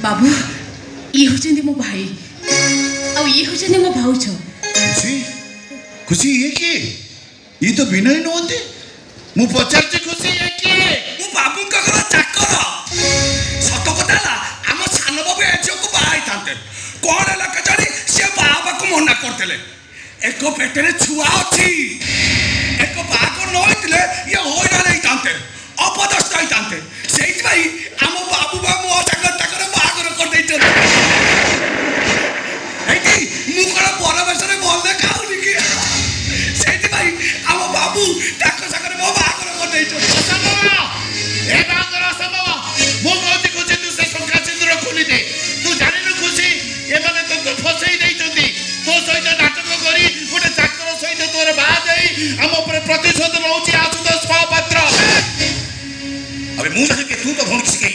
बाबू ये होचंदी मो भाई आ ये होचंदी मो भाउछ खुशी खुशी ये के ये तो बिना ही नोंदे मु पचारती खुशी ये के मु बाबू का घर चाकर सत कथा ला हम सान बाबू एजो को बाई थांते कोन ला कचड़ी से बाबा को मना करतेले एक पेटरे छुआ अछि एक बाको नोइतले ये होइना नहीं थांते अपदस्थ ही थांते सेहि भाई हम बाबू बा मो चाकर ताकर बागर कर दैते एकी मुकड़ा परमेश्वर बोल दे खाउनी की सेहि भाई हम बाबू ताकर साकर मो बागर कर दैते ए बागर असंभव मु कहती खुशी तू से संख्या सिंदूर खोली दे तू जानि न खुशी ए माने तो फसई देइचंती तो सहित नाटक करी गोटे चाकर सहित तोर बा देई हम प्रतिशोध नउची आसुतोष महापात्र अबे मुझे के तू तो भोंक सके